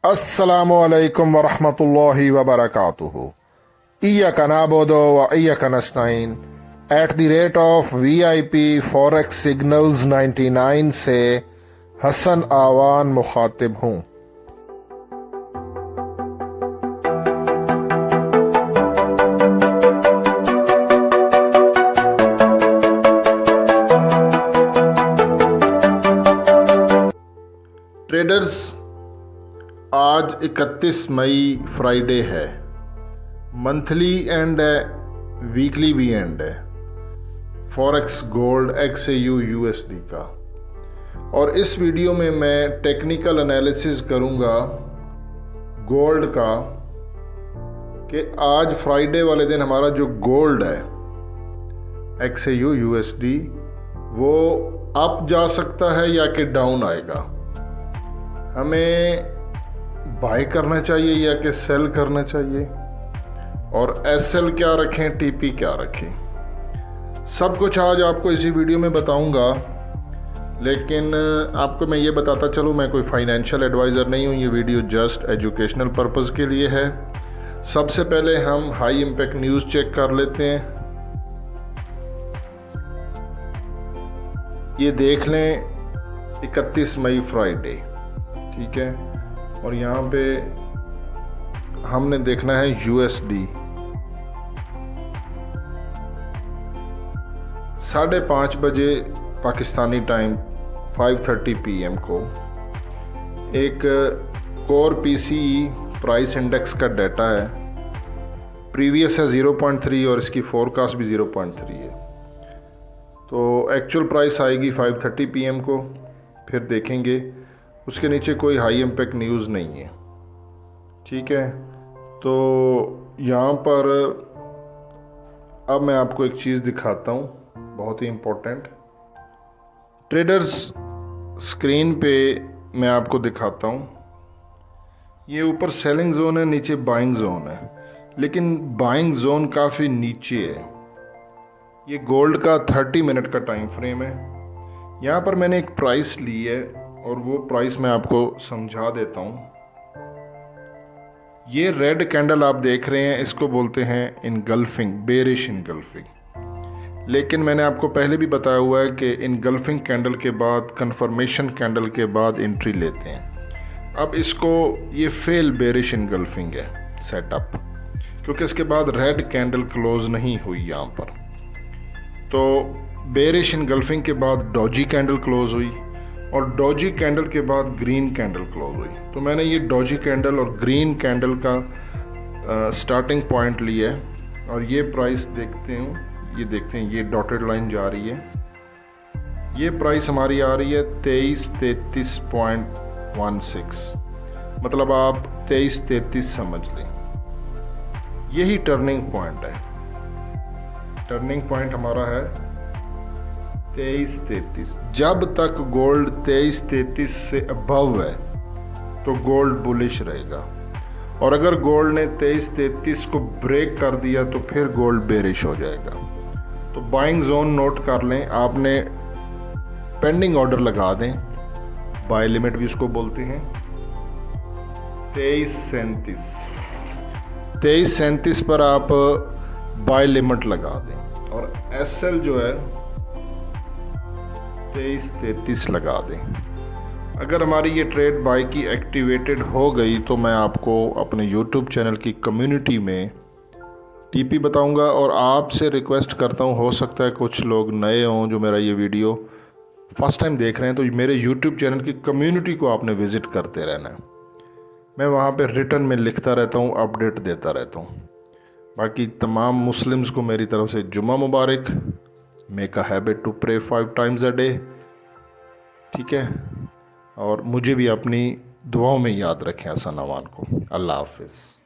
अस्सलामुअलैकुम वरहमतुल्लाहि वबरकातुहू। इय्याका नअबुदु व इय्याका नस्तईन @ VIP फॉरेक्स सिग्नल्स 99 से हसन आवान मुखातिब हूँ। ट्रेडर्स, आज 31 मई फ्राइडे है। मंथली एंड है, वीकली भी एंड है फॉरेक्स गोल्ड XAU USD का। और इस वीडियो में मैं टेक्निकल एनालिसिस करूंगा गोल्ड का कि आज फ्राइडे वाले दिन हमारा जो गोल्ड है XAU USD वो अप जा सकता है या कि डाउन आएगा। हमें बाय करना चाहिए या कि सेल करना चाहिए, और SL क्या रखें, TP क्या रखें, सब कुछ आज आपको इसी वीडियो में बताऊंगा। लेकिन आपको मैं ये बताता चलूँ, मैं कोई फाइनेंशियल एडवाइज़र नहीं हूँ। ये वीडियो जस्ट एजुकेशनल पर्पज़ के लिए है। सबसे पहले हम हाई इम्पैक्ट न्यूज़ चेक कर लेते हैं। ये देख लें 31 मई फ्राइडे, ठीक है। और यहाँ पे हमने देखना है USD 5:30 बजे पाकिस्तानी टाइम 5:30 PM को एक कोर PCE प्राइस इंडेक्स का डाटा है। प्रीवियस है 0.3 और इसकी फोरकास्ट भी 0.3 है। तो एक्चुअल प्राइस आएगी 5:30 PM को, फिर देखेंगे। उसके नीचे कोई हाई इम्पैक्ट न्यूज़ नहीं है, ठीक है। तो यहाँ पर अब मैं आपको एक चीज़ दिखाता हूँ, बहुत ही इम्पोर्टेंट। ट्रेडर्स, स्क्रीन पे मैं आपको दिखाता हूँ। ये ऊपर सेलिंग जोन है, नीचे बाइंग जोन है, लेकिन बाइंग जोन काफ़ी नीचे है। ये गोल्ड का 30 मिनट का टाइम फ्रेम है। यहाँ पर मैंने एक प्राइस ली है और वो प्राइस मैं आपको समझा देता हूँ। ये रेड कैंडल आप देख रहे हैं, इसको बोलते हैं इनगल्फिंग, बेरिश इनगल्फिंग। लेकिन मैंने आपको पहले भी बताया हुआ है कि इनगल्फिंग कैंडल के बाद, कंफर्मेशन कैंडल के बाद एंट्री लेते हैं। अब इसको ये फेल बेरिश इनगल्फिंग है सेटअप, क्योंकि इसके बाद रेड कैंडल क्लोज नहीं हुई यहाँ पर। तो बेरिश इनगल्फिंग के बाद डॉजी कैंडल क्लोज हुई और डॉजी कैंडल के बाद ग्रीन कैंडल क्लोज हुई। तो मैंने ये डॉजी कैंडल और ग्रीन कैंडल का स्टार्टिंग पॉइंट लिया है। और ये प्राइस देखते हैं, ये देखते हैं, ये डॉटेड लाइन जा रही है। ये प्राइस हमारी आ रही है 2333.16, मतलब आप 2333 समझ लें। यही टर्निंग पॉइंट है। टर्निंग पॉइंट हमारा है 2333। जब तक गोल्ड 2333 से अबव है तो गोल्ड बुलिश रहेगा, और अगर गोल्ड ने 2333 को ब्रेक कर दिया तो फिर गोल्ड बेरिश हो जाएगा। तो बाइंग जोन नोट कर लें। आपने पेंडिंग ऑर्डर लगा दें, बाय लिमिट भी उसको बोलते हैं। 2337 पर आप बाय लिमिट लगा दें, और SL जो है 2333 लगा दें। अगर हमारी ये ट्रेड बाय की एक्टिवेटेड हो गई तो मैं आपको अपने YouTube चैनल की कम्युनिटी में TP बताऊंगा। और आपसे रिक्वेस्ट करता हूं, हो सकता है कुछ लोग नए हों जो मेरा ये वीडियो फर्स्ट टाइम देख रहे हैं, तो मेरे YouTube चैनल की कम्युनिटी को आपने विज़िट करते रहना है। मैं वहाँ पे रिटर्न में लिखता रहता हूँ, अपडेट देता रहता हूँ। बाकी तमाम मुस्लिम्स को मेरी तरफ से जुम्मा मुबारक। Make a habit to pray 5 times a day, ठीक है। और मुझे भी अपनी दुआओं में याद रखें हसन आवान को। अल्लाह हाफिज़।